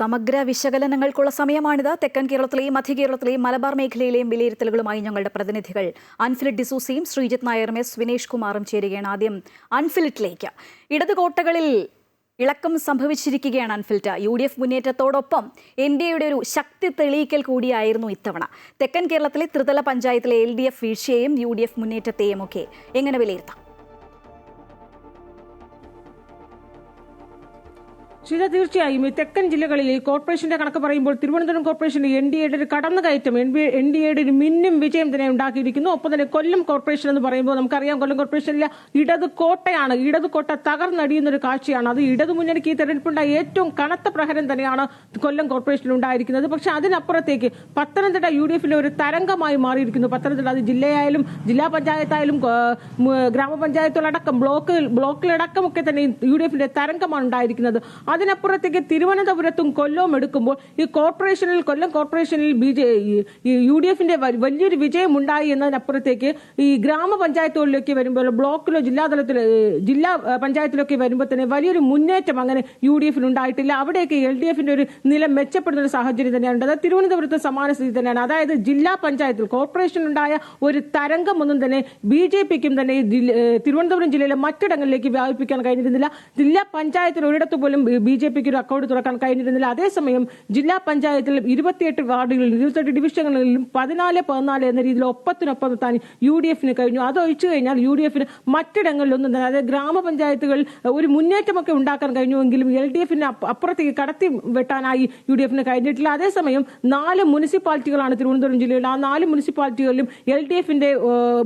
സമഗ്ര വിശകലനങ്ങൾക്കുള്ള സമയമാണിത്. തെക്കൻ കേരളത്തിലെയും മധ്യ കേരളത്തിലെയും മലബാർ മേഖലയിലെയും വിലയിരുത്തലുകളുമായി ഞങ്ങളുടെ പ്രതിനിധികൾ അൻഫിലിറ്റ് ഡിസൂസിയും ശ്രീജിത്ത് നായരും എസ് വിനേഷ് കുമാറും ചേരുകയാണ്. ആദ്യം അൻഫിലിറ്റിലേക്ക്. ഇടത് കോട്ടകളിൽ ഇളക്കം സംഭവിച്ചിരിക്കുകയാണ് അൻഫിലിറ്റ്. UDF മുന്നേറ്റത്തോടൊപ്പം NDAയുടെ ഒരു ശക്തി തെളിയിക്കൽ കൂടിയായിരുന്നു ഇത്തവണ. തെക്കൻ കേരളത്തിലെ ത്രിതല പഞ്ചായത്തിലെ LDF വീഴ്ചയെയും UDF മുന്നേറ്റത്തെയും ഒക്കെ എങ്ങനെ വിലയിരുത്താം? തീർച്ചയായും ഈ തെക്കൻ ജില്ലകളിൽ ഈ കോർപ്പറേഷന്റെ കണക്ക് പറയുമ്പോൾ തിരുവനന്തപുരം കോർപ്പറേഷന്റെ NDAയുടെ ഒരു കടന്നുകയറ്റം NDAയുടെ ഒരു മിന്നും വിജയം തന്നെ ഉണ്ടാക്കിയിരിക്കുന്നു. ഒപ്പം തന്നെ കൊല്ലം കോർപ്പറേഷൻ എന്ന് പറയുമ്പോൾ നമുക്കറിയാം, കൊല്ലം കോർപ്പറേഷനിലെ ഇടത് കോട്ടയാണ്. ഇടത് കോട്ട തകർന്നടിയുന്ന ഒരു കാഴ്ചയാണ്. അത് ഇടതു മുന്നണിക്ക് ഈ തെരഞ്ഞെടുപ്പുണ്ടായ ഏറ്റവും കനത്ത പ്രഹരം തന്നെയാണ് കൊല്ലം കോർപ്പറേഷനിൽ ഉണ്ടായിരിക്കുന്നത്. പക്ഷെ അതിനപ്പുറത്തേക്ക് പത്തനംതിട്ട UDFന്റെ ഒരു തരംഗമായി മാറിയിരിക്കുന്നു. പത്തനംതിട്ട അത് ജില്ലയായാലും ജില്ലാ പഞ്ചായത്തായാലും ഗ്രാമപഞ്ചായത്തുകളടക്കം ബ്ലോക്കിലടക്കമൊക്കെ തന്നെ UDFന്റെ തരംഗമാണ് ഉണ്ടായിരിക്കുന്നത്. അതിനപ്പുറത്തേക്ക് തിരുവനന്തപുരത്തും കൊല്ലവും എടുക്കുമ്പോൾ ഈ കോർപ്പറേഷനിൽ കൊല്ലം കോർപ്പറേഷനിൽ UDFന്റെ വലിയൊരു വിജയം ഉണ്ടായി എന്നതിനപ്പുറത്തേക്ക് ഈ ഗ്രാമപഞ്ചായത്തുകളിലേക്ക് വരുമ്പോൾ ബ്ലോക്കിലോ ജില്ലാ പഞ്ചായത്തിലൊക്കെ വരുമ്പോൾ തന്നെ വലിയൊരു മുന്നേറ്റം അങ്ങനെ UDFന് ഉണ്ടായിട്ടില്ല. അവിടെയൊക്കെ LDFന്റെ ഒരു നില മെച്ചപ്പെടുന്ന ഒരു സാഹചര്യം തന്നെയാണ്. അത് തിരുവനന്തപുരത്ത് സമാന സ്ഥിതി തന്നെയാണ്. അതായത് ജില്ലാ പഞ്ചായത്തിൽ കോർപ്പറേഷനുണ്ടായ ഒരു തരംഗമൊന്നും തന്നെ BJPക്കും തന്നെ തിരുവനന്തപുരം ജില്ലയിലെ മറ്റിടങ്ങളിലേക്ക് വ്യാപിപ്പിക്കാൻ കഴിഞ്ഞിരുന്നില്ല. ജില്ലാ പഞ്ചായത്തിൽ ഒരിടത്ത് പോലും BJPക്ക് ഒരു അക്കൗണ്ട് തുറക്കാൻ കഴിഞ്ഞിരുന്നില്ല. അതേസമയം ജില്ലാ പഞ്ചായത്തിൽ 28 വാർഡുകളിലും 28 ഡിവിഷനുകളിലും 14 എന്ന രീതിയിൽ ഒപ്പത്തിനൊപ്പം എത്താൻ UDFന് കഴിഞ്ഞു. അതൊഴിച്ചു കഴിഞ്ഞാൽ UDFന് മറ്റിടങ്ങളിലൊന്നും തന്നെ, അതായത് ഗ്രാമപഞ്ചായത്തുകൾ ഒരു മുന്നേറ്റമൊക്കെ ഉണ്ടാക്കാൻ കഴിഞ്ഞുവെങ്കിലും LDFന് അപ്പുറത്തേക്ക് കടത്തി വെട്ടാനായി UDFന് കഴിഞ്ഞിട്ടില്ല. അതേസമയം 4 മുനിസിപ്പാലിറ്റികളാണ് തിരുവനന്തപുരം ജില്ലയിൽ. ആ 4 മുനിസിപ്പാലിറ്റികളിലും LDFന്റെ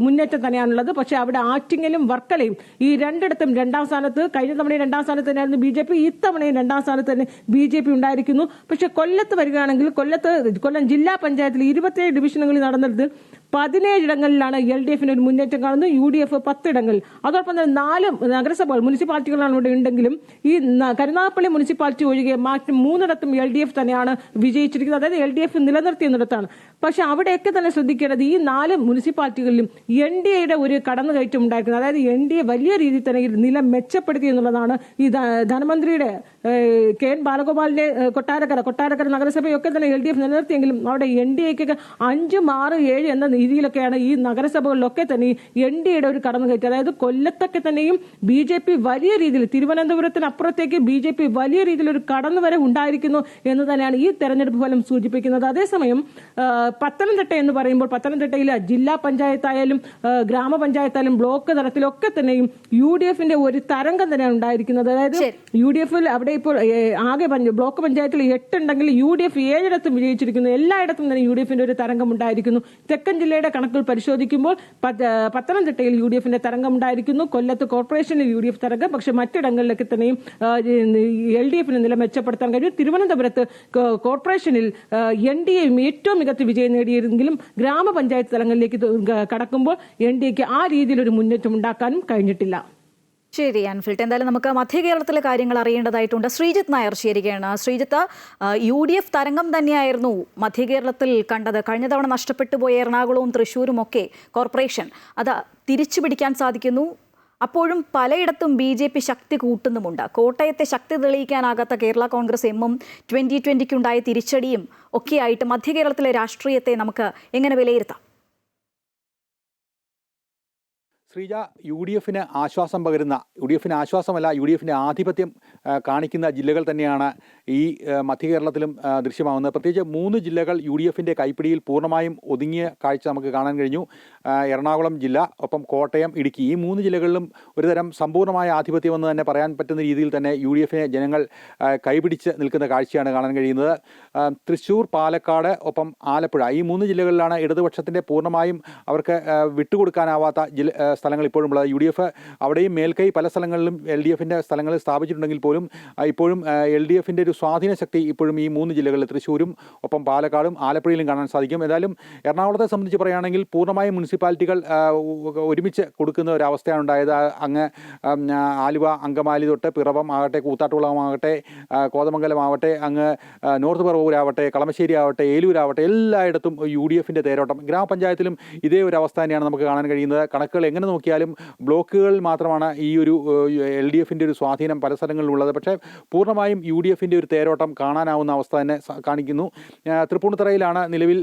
മുന്നേറ്റം തന്നെയാണുള്ളത്. പക്ഷേ അവിടെ ആറ്റിങ്ങലും വർക്കലയും ഈ രണ്ടിടത്തും രണ്ടാം സ്ഥാനത്ത്, കഴിഞ്ഞ തവണ രണ്ടാം സ്ഥാനത്ത് തന്നെയായിരുന്നു BJP, ഇത്തവണയും രണ്ടാം സ്ഥാനത്ത് തന്നെ BJP ഉണ്ടായിരിക്കുന്നു. പക്ഷെ കൊല്ലത്ത് വരികയാണെങ്കിൽ കൊല്ലം ജില്ലാ പഞ്ചായത്തിൽ 27 ഡിവിഷനുകളിൽ നടന്നത് 17 ഇടങ്ങളിലാണ് LDFന് ഒരു മുന്നേറ്റം കാണുന്നത്. UDF 10 ഇടങ്ങളിൽ. അതോടൊപ്പം തന്നെ 4 നഗരസഭകൾ മുനിസിപ്പാലിറ്റികളാണ് ഇവിടെ ഉണ്ടെങ്കിലും ഈ കരുനാഗപ്പള്ളി മുനിസിപ്പാലിറ്റി ഒഴികെ മറ്റ് 3ഇടത്തും LDF തന്നെയാണ് വിജയിച്ചിരിക്കുന്നത്. അതായത് LDF നിലനിർത്തിയെന്നിടത്താണ്. പക്ഷെ അവിടെയൊക്കെ തന്നെ ശ്രദ്ധിക്കേണ്ടത് ഈ 4 മുനിസിപ്പാലിറ്റികളിലും NDAയുടെ ഒരു കടന്നുകയറ്റം ഉണ്ടായിരിക്കുന്നത്. അതായത് NDA വലിയ രീതിയിൽ തന്നെ നില മെച്ചപ്പെടുത്തി എന്നുള്ളതാണ്. ഈ ധനമന്ത്രിയുടെ KN ബാലഗോപാലിന്റെ കൊട്ടാരക്കര നഗരസഭയൊക്കെ തന്നെ LDF നിലനിർത്തിയെങ്കിലും അവിടെ NDAക്ക് 5, 6, 7 എന്ന രീതിയിലൊക്കെയാണ് ഈ നഗരസഭകളിലൊക്കെ തന്നെ NDAയുടെ ഒരു കടന്നുകയറ്റം. അതായത് കൊല്ലത്തൊക്കെ തന്നെയും BJP വലിയ രീതിയിൽ, തിരുവനന്തപുരത്തിന് അപ്പുറത്തേക്ക് BJP വലിയ രീതിയിൽ ഒരു കടന്നുവരവ് ഉണ്ടായിരിക്കുന്നു എന്ന് തന്നെയാണ് ഈ തെരഞ്ഞെടുപ്പ് ഫലം സൂചിപ്പിക്കുന്നത്. അതേസമയം പത്തനംതിട്ട എന്ന് പറയുമ്പോൾ പത്തനംതിട്ടയിലെ ജില്ലാ പഞ്ചായത്തായാലും ഗ്രാമപഞ്ചായത്തായാലും ബ്ലോക്ക് തലത്തിലൊക്കെ തന്നെയും UDFന്റെ ഒരു തരംഗം തന്നെയാണ് ഉണ്ടായിരിക്കുന്നത്. അതായത് UDFിൽ അവിടെ ഇപ്പോൾ ആകെ ബ്ലോക്ക് പഞ്ചായത്തിൽ 8 ഉണ്ടെങ്കിൽ UDF 7ഇടത്തും വിജയിച്ചിരിക്കുന്നു. എല്ലായിടത്തും തന്നെ UDFന്റെ ഒരു തരംഗം ഉണ്ടായിരിക്കുന്നു. തെക്കൻ ജില്ലയുടെ കണക്കുകൾ പരിശോധിക്കുമ്പോൾ പത്തനംതിട്ടയിൽ UDFന്റെ തരംഗം ഉണ്ടായിരിക്കുന്നു. കൊല്ലത്ത് കോർപ്പറേഷനിൽ UDF തരംഗം. പക്ഷെ മറ്റിടങ്ങളിലൊക്കെ തന്നെയും LDFന് നില മെച്ചപ്പെടുത്താൻ കഴിഞ്ഞു. തിരുവനന്തപുരത്ത് കോർപ്പറേഷനിൽ NDAയും ഏറ്റവും മികച്ച വിജയം നേടിയെങ്കിലും ഗ്രാമപഞ്ചായത്ത് തലങ്ങളിലേക്ക് കടക്കുമ്പോൾ NDAക്ക് ആ രീതിയിലൊരു മുന്നേറ്റം ഉണ്ടാക്കാനും കഴിഞ്ഞിട്ടില്ല. ശരി അൻഫിലിറ്റ്, എന്തായാലും നമുക്ക് മധ്യ കേരളത്തിലെ കാര്യങ്ങൾ അറിയേണ്ടതായിട്ടുണ്ട്. ശ്രീജിത്ത് നായർ ചേരുകയാണ്. ശ്രീജിത്ത്, UDF തരംഗം തന്നെയായിരുന്നു മധ്യ കേരളത്തിൽ കണ്ടത്. കഴിഞ്ഞ തവണ നഷ്ടപ്പെട്ടു പോയ എറണാകുളവും തൃശ്ശൂരും ഒക്കെ കോർപ്പറേഷൻ അത് തിരിച്ചു പിടിക്കാൻ സാധിക്കുന്നു. അപ്പോഴും പലയിടത്തും BJP ശക്തി കൂട്ടുന്നുമുണ്ട്. കോട്ടയത്തെ ശക്തി തെളിയിക്കാനാകാത്ത കേരള കോൺഗ്രസ് എമ്മും 2020-ക്കുണ്ടായ തിരിച്ചടിയും ഒക്കെയായിട്ട് മധ്യ കേരളത്തിലെ രാഷ്ട്രീയത്തെ നമുക്ക് എങ്ങനെ വിലയിരുത്താം? ശ്രീജ, UDFന് ആശ്വാസം പകരുന്ന, UDFന് ആശ്വാസമല്ല UDFന്റെ ആധിപത്യം കാണിക്കുന്ന ജില്ലകൾ തന്നെയാണ് ഈ മധ്യ കേരളത്തിലും ദൃശ്യമാകുന്നത്. പ്രത്യേകിച്ച് 3 ജില്ലകൾ UDFന്റെ കൈപ്പിടിയിൽ പൂർണ്ണമായും ഒതുങ്ങിയ കാഴ്ച നമുക്ക് കാണാൻ കഴിഞ്ഞു. എറണാകുളം ജില്ല, ഒപ്പം കോട്ടയം, ഇടുക്കി, ഈ 3 ജില്ലകളിലും ഒരുതരം സമ്പൂർണ്ണമായ ആധിപത്യം എന്ന് തന്നെ പറയാൻ പറ്റുന്ന രീതിയിൽ തന്നെ UDFനെ ജനങ്ങൾ കൈപിടിച്ച് നിൽക്കുന്ന കാഴ്ചയാണ് കാണാൻ കഴിയുന്നത്. തൃശ്ശൂർ, പാലക്കാട്, ഒപ്പം ആലപ്പുഴ, ഈ 3 ജില്ലകളിലാണ് ഇടതുപക്ഷത്തിൻ്റെ പൂർണ്ണമായും അവർക്ക് വിട്ടുകൊടുക്കാനാവാത്ത സ്ഥലങ്ങൾ ഇപ്പോഴും ഉള്ളത്. UDF അവിടെയും മേൽക്കൈ പല സ്ഥലങ്ങളിലും LDFന്റെ സ്ഥലങ്ങളിൽ സ്ഥാപിച്ചിട്ടുണ്ടെങ്കിൽ പോലും ഇപ്പോഴും LDFന്റെ ഒരു സ്വാധീന ശക്തി ഇപ്പോഴും ഈ 3 ജില്ലകളിൽ തൃശ്ശൂരും ഒപ്പം പാലക്കാടും ആലപ്പുഴയിലും കാണാൻ സാധിക്കും. ഏതായാലും എറണാകുളത്തെ സംബന്ധിച്ച് പറയുകയാണെങ്കിൽ പൂർണ്ണമായും മുനിസിപ്പാലിറ്റികൾ ഒരുമിച്ച് കൊടുക്കുന്ന ഒരവസ്ഥയാണ് ഉണ്ടായത്. അങ്ങ് ആലുവ, അങ്കമാലി തൊട്ട് പിറവം ആകട്ടെ, കൂത്താട്ടുകുളമാകട്ടെ, കോതമംഗലമാവട്ടെ, അങ്ങ് നോർത്ത് പറവൂരാവട്ടെ, കളമശ്ശേരി ആവട്ടെ, ഏലൂരാവട്ടെ, എല്ലായിടത്തും UDFന്റെ തേരോട്ടം. ഗ്രാമപഞ്ചായത്തിലും ഇതേ ഒരു അവസ്ഥ തന്നെയാണ് നമുക്ക് കാണാൻ കഴിയുന്നത്. കണക്കുകൾ എങ്ങനെ നോക്കിയാലും ബ്ലോക്കുകളിൽ മാത്രമാണ് ഈ ഒരു LDFിൻ്റെ ഒരു സ്വാധീനം പല സ്ഥലങ്ങളിലുള്ളത്. പക്ഷേ പൂർണ്ണമായും UDFിൻ്റെ ഒരു തേരോട്ടം കാണാനാവുന്ന അവസ്ഥ തന്നെ കാണിക്കുന്നു. തൃപ്പൂണിത്തുറയിലാണ് നിലവിൽ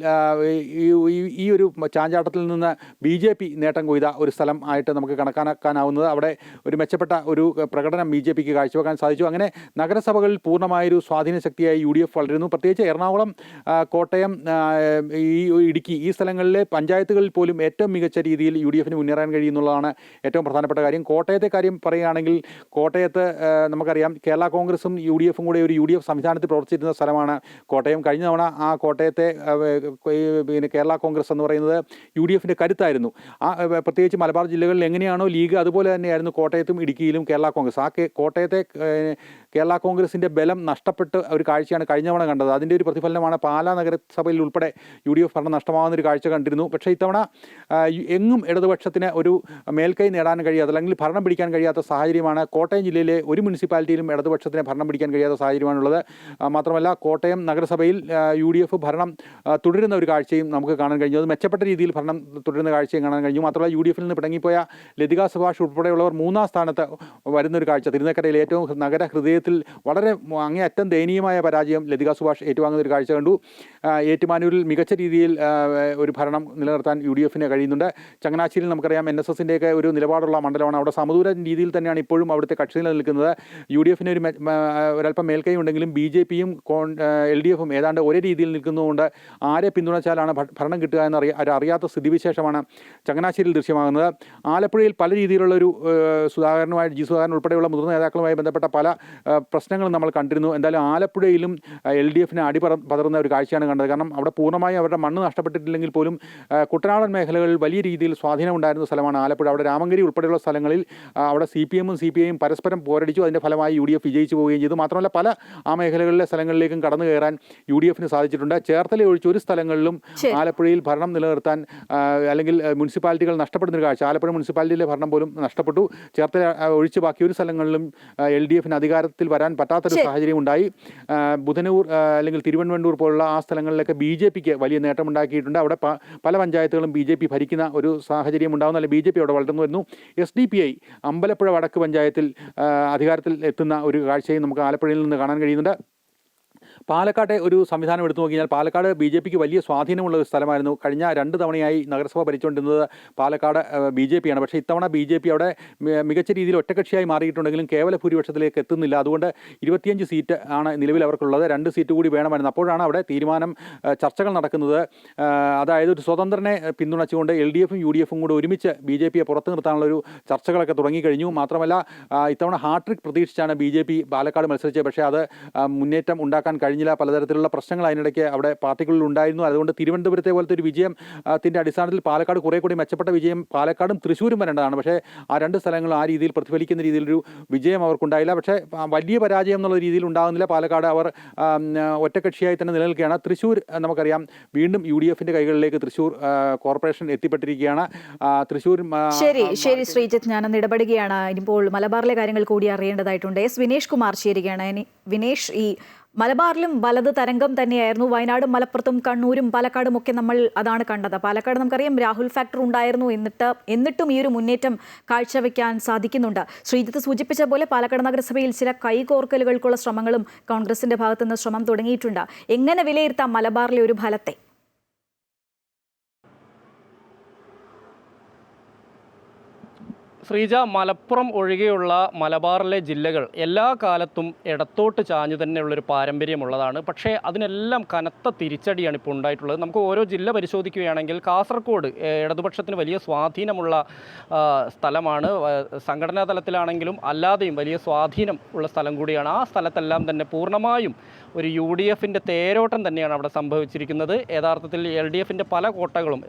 ഈ ഒരു ചാഞ്ചാട്ടത്തിൽ നിന്ന് BJP നേട്ടം കൊയ്ത ഒരു സ്ഥലം ആയിട്ട് നമുക്ക് കണക്കാക്കാനാവുന്നത്. അവിടെ ഒരു മെച്ചപ്പെട്ട ഒരു പ്രകടനം BJPക്ക് കാഴ്ചവെക്കാൻ സാധിച്ചു. അങ്ങനെ നഗരസഭകളിൽ പൂർണ്ണമായൊരു സ്വാധീന ശക്തിയായി UDF വളരുന്നു. പ്രത്യേകിച്ച് എറണാകുളം, കോട്ടയം, ഇടുക്കി ഈ സ്ഥലങ്ങളിലെ പഞ്ചായത്തുകളിൽ പോലും ഏറ്റവും മികച്ച രീതിയിൽ UDFിന് മുന്നേറാൻ കഴിയുന്നുള്ളതാണ് ഏറ്റവും പ്രധാനപ്പെട്ട കാര്യം. കോട്ടയത്തെ കാര്യം പറയുകയാണെങ്കിൽ കോട്ടയത്ത് നമുക്കറിയാം കേരള കോൺഗ്രസും UDFും കൂടെ ഒരു UDF സംവിധാനത്തിൽ പ്രവർത്തിച്ചിരുന്ന സ്ഥലമാണ് കോട്ടയം. കഴിഞ്ഞ തവണ ആ കോട്ടയത്തെ പിന്നെ കേരള കോൺഗ്രസ് എന്ന് പറയുന്നത് UDFിൻ്റെ കരുത്തായിരുന്നു. പ്രത്യേകിച്ച് മലബാർ ജില്ലകളിൽ എങ്ങനെയാണോ ലീഗ് അതുപോലെ തന്നെയായിരുന്നു കോട്ടയത്തും ഇടുക്കിയിലും കേരള കോൺഗ്രസ്. കോട്ടയത്തെ കേരള കോൺഗ്രസിൻ്റെ ബലം നഷ്ടപ്പെട്ട് ഒരു കാഴ്ചയാണ് കഴിഞ്ഞ തവണ കണ്ടത്. അതിൻ്റെ ഒരു പ്രതിഫലനമാണ് പാലാ നഗരസഭയിൽ ഉൾപ്പെടെ UDF ഭരണം നഷ്ടമാകുന്നൊരു കാഴ്ച കണ്ടിരുന്നു. പക്ഷേ ഇത്തവണ എങ്ങും ഇടതുപക്ഷത്തിന് ഒരു മേൽക്കൈ നേടാൻ കഴിയാത്ത അല്ലെങ്കിൽ ഭരണം പിടിക്കാൻ കഴിയാത്ത സാഹചര്യമാണ്. കോട്ടയം ജില്ലയിലെ ഒരു മുനിസിപ്പാലിറ്റിയിലും ഇടതുപക്ഷത്തിന് ഭരണം പിടിക്കാൻ കഴിയാത്ത സാഹചര്യമാണുള്ളത്. മാത്രമല്ല കോട്ടയം നഗരസഭയിൽ UDF ഭരണം തുടരുന്ന ഒരു കാഴ്ചയും നമുക്ക് കാണാൻ കഴിഞ്ഞു. അത് മെച്ചപ്പെട്ട രീതിയിൽ ഭരണം തുടരുന്ന കാഴ്ചയും കാണാൻ കഴിഞ്ഞു. മാത്രമല്ല UDFിൽ നിന്ന് പിണങ്ങിപ്പോയ ലതിക സുഭാഷ് ഉൾപ്പെടെയുള്ളവർ 3-ാം സ്ഥാനത്ത് വരുന്നൊരു കാഴ്ച. തിരുനക്കരയിൽ ഏറ്റവും നഗര ഹൃദയത്തിൽ വളരെ അങ്ങേയറ്റം ദയനീയമായ പരാജയം ലതിക സുഭാഷ് ഏറ്റുവാങ്ങുന്ന ഒരു കാഴ്ച കണ്ടു. ഏറ്റുമാനൂരിൽ മികച്ച രീതിയിൽ ഒരു ഭരണം നിലനിർത്താൻ UDFിന് കഴിയുന്നുണ്ട്. ചങ്ങനാശ്ശേരിയിൽ നമുക്കറിയാം NSSൻ്റെയൊക്കെ ഒരു നിലപാടുള്ള മണ്ഡലമാണ്. അവിടെ സമദൂര രീതിയിൽ തന്നെയാണ് ഇപ്പോഴും അവിടുത്തെ കക്ഷി നിലനിൽക്കുന്നത്. UDFിന് ഒരല്പം മേൽക്കൈ ഉണ്ടെങ്കിലും BJPയും LDFും ഏതാണ്ട് ഒരേ രീതിയിൽ നിൽക്കുന്നതുകൊണ്ട് ആരെ പിന്തുണച്ചാലാണ് ഭരണം കിട്ടുക എന്ന് അറിയാത്ത സ്ഥിതിവിശേഷമാണ് ചങ്ങനാശ്ശേരിയിൽ ദൃശ്യമാകുന്നത്. ആലപ്പുഴയിൽ പല രീതിയിലുള്ളൊരു G. സുധാകരൻ ഉൾപ്പെടെയുള്ള മുതിർന്ന നേതാക്കളുമായി ബന്ധപ്പെട്ട പല പ്രശ്നങ്ങളും നമ്മൾ കണ്ടിരുന്നു. എന്തായാലും ആലപ്പുഴയിലും LDFിന് പതറുന്ന ഒരു കാഴ്ചയാണ് കണ്ടത്. കാരണം അവിടെ പൂർണ്ണമായും അവരുടെ മണ്ണ് നഷ്ടപ്പെട്ടിട്ടില്ലെങ്കിൽ പോലും കുട്ടനാടൻ മേഖലകളിൽ വലിയ രീതിയിൽ സ്വാധീനം ഉണ്ടായിരുന്ന സ്ഥലമാണ് ആലപ്പുഴ. അവിടെ രാമങ്കരി ഉൾപ്പെടെയുള്ള സ്ഥലങ്ങളിൽ അവിടെ CPMും CPIയും പരസ്പരം പോരടിച്ചു. അതിൻ്റെ ഫലമായി UDF വിജയിച്ചു പോവുകയും ചെയ്തു. മാത്രമല്ല പല ആ മേഖലകളിലെ സ്ഥലങ്ങളിലേക്കും കടന്നു കയറാൻ UDFിന് സാധിച്ചിട്ടുണ്ട്. ചേർത്തല ഒഴിച്ച് ഒരു സ്ഥലങ്ങളിലും ആലപ്പുഴയിൽ ഭരണം നിലനിർത്താൻ അല്ലെങ്കിൽ മുനിസിപ്പാലിറ്റികൾ നഷ്ടപ്പെടുന്ന ഒരു കാഴ്ച. ആലപ്പുഴ മുനിസിപ്പാലിറ്റിയിലെ ഭരണം പോലും നഷ്ടപ്പെട്ടു. ചേർത്തല ഒഴിച്ച് ബാക്കി ഒരു സ്ഥലങ്ങളിലും LDFിന് അധികാരത്തിൽ വരാൻ പറ്റാത്തൊരു സാഹചര്യം ഉണ്ടായി. ബുധനൂർ അല്ലെങ്കിൽ തിരുവനന്തപുരം പോലുള്ള ആ സ്ഥലങ്ങളിലൊക്കെ BJPക്ക് വലിയ നേട്ടമുണ്ടാക്കിയിട്ടുണ്ട്. അവിടെ പല പഞ്ചായത്തുകളും BJP ഭരിക്കുന്ന ഒരു സാഹചര്യം ഉണ്ടാകുന്നു. അല്ലെങ്കിൽ BJP അവിടെ വളർന്നു വരുന്നു. SDPI അമ്പലപ്പുഴ വടക്ക് പഞ്ചായത്തിൽ അധികാരത്തിൽ എത്തുന്ന ഒരു കാഴ്ചയും നമുക്ക് ആലപ്പുഴയിൽ നിന്ന് കാണാൻ കഴിയുന്നുണ്ട്. പാലക്കാട്ടെ ഒരു സംവിധാനം എടുത്തു നോക്കിയാൽ പാലക്കാട് BJPക്ക് വലിയ സ്വാധീനമുള്ള ഒരു സ്ഥലമായിരുന്നു. കഴിഞ്ഞ 2 തവണയായി നഗരസഭ ഭരിച്ചുകൊണ്ടിരുന്നത് പാലക്കാട് BJPയാണ്. പക്ഷേ ഇത്തവണ BJP അവിടെ മികച്ച രീതിയിൽ ഒറ്റക്കക്ഷിയായി മാറിയിട്ടുണ്ടെങ്കിലും കേവല ഭൂരിപക്ഷത്തിലേക്ക് എത്തുന്നില്ല. അതുകൊണ്ട് 25 സീറ്റ് ആണ് നിലവിൽ അവർക്കുള്ളത്. 2 സീറ്റ് കൂടി വേണമായിരുന്നു. അപ്പോഴാണ് അവിടെ ചർച്ചകൾ നടക്കുന്നത്. അതായത് ഒരു സ്വതന്ത്രനെ പിന്തുണച്ചുകൊണ്ട് LDFും UDFും കൂടെ ഒരുമിച്ച് BJPയെ പുറത്തു നിർത്താനുള്ള ഒരു ചർച്ചകളൊക്കെ തുടങ്ങിക്കഴിഞ്ഞു. മാത്രമല്ല ഇത്തവണ ഹാട്രിക് പ്രതീക്ഷിച്ചാണ് BJP പാലക്കാട് മത്സരിച്ചത്. പക്ഷേ അത് മുന്നേറ്റം ഉണ്ടാക്കാൻ കഴിഞ്ഞില്ല. പലതരത്തിലുള്ള പ്രശ്നങ്ങൾ അതിനിടയ്ക്ക് അവിടെ പാർട്ടികളിൽ ഉണ്ടായിരുന്നു. അതുകൊണ്ട് തിരുവനന്തപുരത്തെ പോലത്തെ ഒരു വിജയത്തിൻ്റെ അടിസ്ഥാനത്തിൽ പാലക്കാട് കുറേ കൂടി മെച്ചപ്പെട്ട വിജയം പാലക്കാടും തൃശ്ശൂരും വരേണ്ടതാണ്. പക്ഷേ ആ 2 സ്ഥലങ്ങളും ആ രീതിയിൽ പ്രതിഫലിക്കുന്ന രീതിയിലൊരു വിജയം അവർക്കുണ്ടായില്ല. പക്ഷേ വലിയ പരാജയം എന്നുള്ള രീതിയിൽ ഉണ്ടാകുന്നില്ല. പാലക്കാട് അവർ ഒറ്റക്കക്ഷിയായി തന്നെ നിലനിൽക്കുകയാണ്. തൃശ്ശൂർ നമുക്കറിയാം വീണ്ടും UDFിൻ്റെ കൈകളിലേക്ക് തൃശ്ശൂർ കോർപ്പറേഷൻ എത്തിപ്പെട്ടിരിക്കുകയാണ്. തൃശ്ശൂർ ശരി ശ്രീജിത്ത്, ഞാനൊന്ന് ഇടപെടുകയാണ്. ഇപ്പോൾ മലബാറിലെ കാര്യങ്ങൾ കൂടി അറിയേണ്ടതായിട്ടുണ്ട്. വിനേഷ് കുമാർ ചേരുകയാണ്. വിനേഷ്, ഈ മലബാറിലും വലത് തരംഗം തന്നെയായിരുന്നു. വയനാടും മലപ്പുറത്തും കണ്ണൂരും പാലക്കാടും ഒക്കെ നമ്മൾ അതാണ് കണ്ടത്. പാലക്കാട് നമുക്കറിയാം രാഹുൽ ഫാക്ടർ ഉണ്ടായിരുന്നു. എന്നിട്ടും ഈ ഒരു മുന്നേറ്റം കാഴ്ചവെക്കാൻ സാധിക്കുന്നുണ്ട്. ശ്രീജിത്ത് സൂചിപ്പിച്ച പോലെ പാലക്കാട് നഗരസഭയിൽ ചില കൈകോർക്കലുകൾക്കുള്ള ശ്രമങ്ങളും കോൺഗ്രസിന്റെ ഭാഗത്തുനിന്ന് ശ്രമം തുടങ്ങിയിട്ടുണ്ട്. എങ്ങനെ വിലയിരുത്താം മലബാറിലെ ഒരു ഫലത്തെ? ശ്രീജ, മലപ്പുറം ഒഴികെയുള്ള മലബാറിലെ ജില്ലകൾ എല്ലാ കാലത്തും ഇടത്തോട്ട് ചാഞ്ഞു തന്നെയുള്ളൊരു പാരമ്പര്യമുള്ളതാണ്. പക്ഷേ അതിനെല്ലാം കനത്ത തിരിച്ചടിയാണ് ഇപ്പോൾ ഉണ്ടായിട്ടുള്ളത്. നമുക്ക് ഓരോ ജില്ല പരിശോധിക്കുകയാണെങ്കിൽ കാസർഗോഡ് ഇടതുപക്ഷത്തിന് വലിയ സ്വാധീനമുള്ള സ്ഥലമാണ്. സംഘടനാ തലത്തിലാണെങ്കിലും അല്ലാതെയും വലിയ സ്വാധീനം ഉള്ള സ്ഥലം കൂടിയാണ്. ആ സ്ഥലത്തെല്ലാം തന്നെ പൂർണ്ണമായും ഒരു UDFിൻ്റെ തേരോട്ടം തന്നെയാണ് അവിടെ സംഭവിച്ചിരിക്കുന്നത്. യഥാർത്ഥത്തിൽ LDFിൻ്റെ പല കോട്ടകളും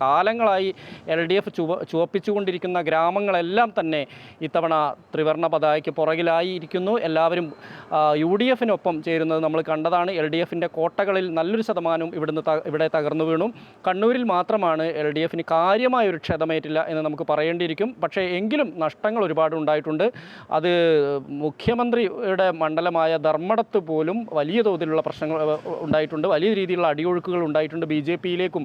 കാലങ്ങളായി LDF ചുവപ്പിച്ചുകൊണ്ടിരിക്കുന്ന ഗ്രാമങ്ങളെല്ലാം തന്നെ ഇത്തവണ ത്രിവർണ്ണ പതാകയ്ക്ക് പുറകിലായിരിക്കുന്നു. എല്ലാവരും UDFിനൊപ്പം ചേരുന്നത് നമ്മൾ കണ്ടതാണ്. LDFിൻ്റെ കോട്ടകളിൽ നല്ലൊരു ശതമാനവും ഇവിടെ തകർന്നു വീണു. കണ്ണൂരിൽ മാത്രമാണ് LDFിന് കാര്യമായൊരു ക്ഷതമേറ്റില്ല എന്ന് നമുക്ക് പറയേണ്ടിയിരിക്കും. പക്ഷേ എങ്കിലും നഷ്ടങ്ങൾ ഒരുപാട് ഉണ്ടായിട്ടുണ്ട്. അത് മുഖ്യമന്ത്രിയുടെ മണ്ഡലമായ ധർമ്മടത്ത് പോലും വലിയ തോതിലുള്ള പ്രശ്നങ്ങൾ ഉണ്ടായിട്ടുണ്ട്. വലിയ രീതിയിലുള്ള അടിയൊഴുക്കുകൾ ഉണ്ടായിട്ടുണ്ട്. BJPയിലേക്കും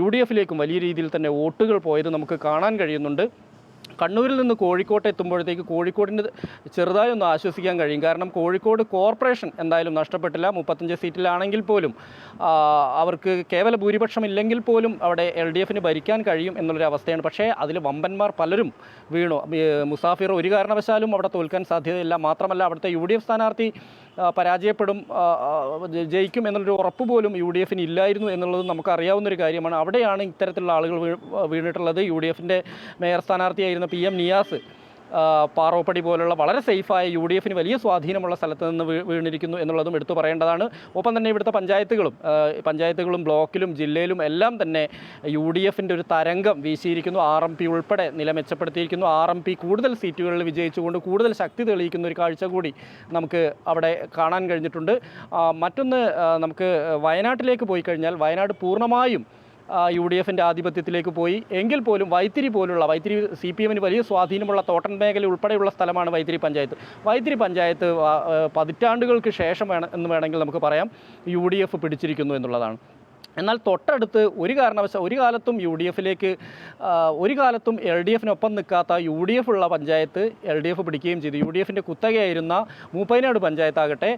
UDFിലേക്കും വലിയ രീതിയിൽ തന്നെ വോട്ടുകൾ പോയത് നമുക്ക് കാണാൻ കഴിയുന്നുണ്ട്. കണ്ണൂരിൽ നിന്ന് കോഴിക്കോട്ട് എത്തുമ്പോഴത്തേക്ക് കോഴിക്കോടിന് ചെറുതായി ഒന്ന് ആശ്വസിക്കാൻ കഴിയും. കാരണം കോഴിക്കോട് കോർപ്പറേഷൻ എന്തായാലും നഷ്ടപ്പെട്ടില്ല. 35 സീറ്റിലാണെങ്കിൽ പോലും അവർക്ക് കേവല ഭൂരിപക്ഷം ഇല്ലെങ്കിൽ പോലും അവിടെ LDFന് ഭരിക്കാൻ കഴിയും എന്നുള്ളൊരു അവസ്ഥയാണ്. പക്ഷേ അതിൽ വമ്പന്മാർ പലരും വീണു. മുസാഫിർ ഒരു കാരണവശാലും അവിടെ തോൽക്കാൻ സാധ്യതയില്ല. മാത്രമല്ല അവിടുത്തെ UDF സ്ഥാനാർത്ഥി പരാജയപ്പെടും, ജയിക്കും എന്നുള്ളൊരു ഉറപ്പ് പോലും UDFന് ഇല്ലായിരുന്നു എന്നുള്ളത് നമുക്കറിയാവുന്നൊരു കാര്യമാണ്. അവിടെയാണ് ഇത്തരത്തിലുള്ള ആളുകൾ വീണിട്ടുള്ളത്. UDFൻ്റെ മേയർ സ്ഥാനാർത്ഥിയായിരുന്ന PM നിയാസ് പാറോപ്പടി പോലുള്ള വളരെ സേഫായ UDFന് വലിയ സ്വാധീനമുള്ള സ്ഥലത്ത് നിന്ന് വീണിരിക്കുന്നു എന്നുള്ളതും എടുത്തു പറയേണ്ടതാണ്. ഒപ്പം തന്നെ ഇവിടുത്തെ പഞ്ചായത്തുകളും ബ്ലോക്കിലും ജില്ലയിലും എല്ലാം തന്നെ UDFൻ്റെ ഒരു തരംഗം വീശിയിരിക്കുന്നു. RMP ഉൾപ്പെടെ നില മെച്ചപ്പെടുത്തിയിരിക്കുന്നു. RMP കൂടുതൽ സീറ്റുകളിൽ വിജയിച്ചുകൊണ്ട് കൂടുതൽ ശക്തി തെളിയിക്കുന്ന ഒരു കാഴ്ച കൂടി നമുക്ക് അവിടെ കാണാൻ കഴിഞ്ഞിട്ടുണ്ട്. മറ്റൊന്ന്, നമുക്ക് വയനാട്ടിലേക്ക് പോയി കഴിഞ്ഞാൽ വയനാട് പൂർണ്ണമായും UDFൻ്റെ ആധിപത്യത്തിലേക്ക് പോയി. എങ്കിൽ പോലും വൈത്തിരി CPMന് വലിയ സ്വാധീനമുള്ള തോട്ടൻ മേഖല ഉൾപ്പെടെയുള്ള സ്ഥലമാണ് വൈത്തിരി പഞ്ചായത്ത്. പതിറ്റാണ്ടുകൾക്ക് ശേഷം എന്ന് വേണമെങ്കിൽ നമുക്ക് പറയാം UDF പിടിച്ചിരിക്കുന്നു എന്നുള്ളതാണ്. എന്നാൽ തൊട്ടടുത്ത് ഒരു കാലത്തും LDFനൊപ്പം നിൽക്കാത്ത UDF ഉള്ള പഞ്ചായത്ത് LDF പിടിക്കുകയും ചെയ്തു. UDFൻ്റെ കുത്തകയായിരുന്ന മൂപ്പൈനാട് പഞ്ചായത്താകട്ടെ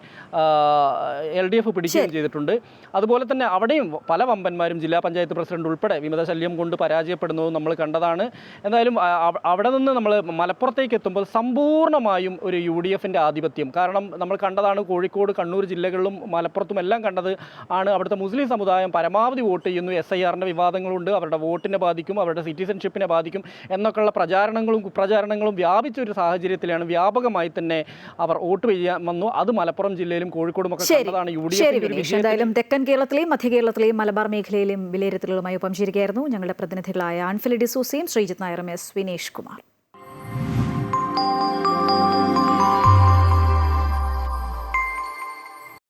LDF പിടിക്കുകയും ചെയ്തിട്ടുണ്ട്. അതുപോലെ തന്നെ അവിടെയും പല വമ്പന്മാരും ജില്ലാ പഞ്ചായത്ത് പ്രസിഡന്റ് ഉൾപ്പെടെ വിമതശല്യം കൊണ്ട് പരാജയപ്പെടുന്നതും നമ്മൾ കണ്ടതാണ്. എന്തായാലും അവിടെ നിന്ന് നമ്മൾ മലപ്പുറത്തേക്ക് എത്തുമ്പോൾ സമ്പൂർണ്ണമായും ഒരു UDFൻ്റെ ആധിപത്യം. കാരണം നമ്മൾ കണ്ടതാണ് കോഴിക്കോട്, കണ്ണൂർ ജില്ലകളിലും മലപ്പുറത്തും എല്ലാം കണ്ടത് ആണ്. അവിടുത്തെ മുസ്ലിം സമുദായം പരമാവധി വോട്ട് ചെയ്യുന്നു. SIRൻ്റെ വിവാദങ്ങളുണ്ട്, അവരുടെ വോട്ടിനെ ബാധിക്കും, അവരുടെ സിറ്റിസൺഷിപ്പിനെ ബാധിക്കും എന്നൊക്കെയുള്ള പ്രചാരണങ്ങളും കുപ്രചാരണങ്ങളും വ്യാപിച്ച ഒരു സാഹചര്യത്തിലാണ് വ്യാപകമായി തന്നെ അവർ വോട്ട് ചെയ്യാൻ വന്നു. അത് മലപ്പുറം ജില്ലയിലും കോഴിക്കോടും ഒക്കെ കണ്ടതാണ്. എന്തായാലും തെക്കൻ കേരളത്തിലെയും മധ്യ കേരളത്തിലെയും മലബാർ മേഖലയിലെയും വിലയിരുത്തലുകളുമായി ഒപ്പം ചേരുകയായിരുന്നു ഞങ്ങളുടെ പ്രതിനിധികളായ ആൻഫിലി ഡിസൂസയും ശ്രീജിത്ത് നായരും S വിനേഷ് കുമാർ.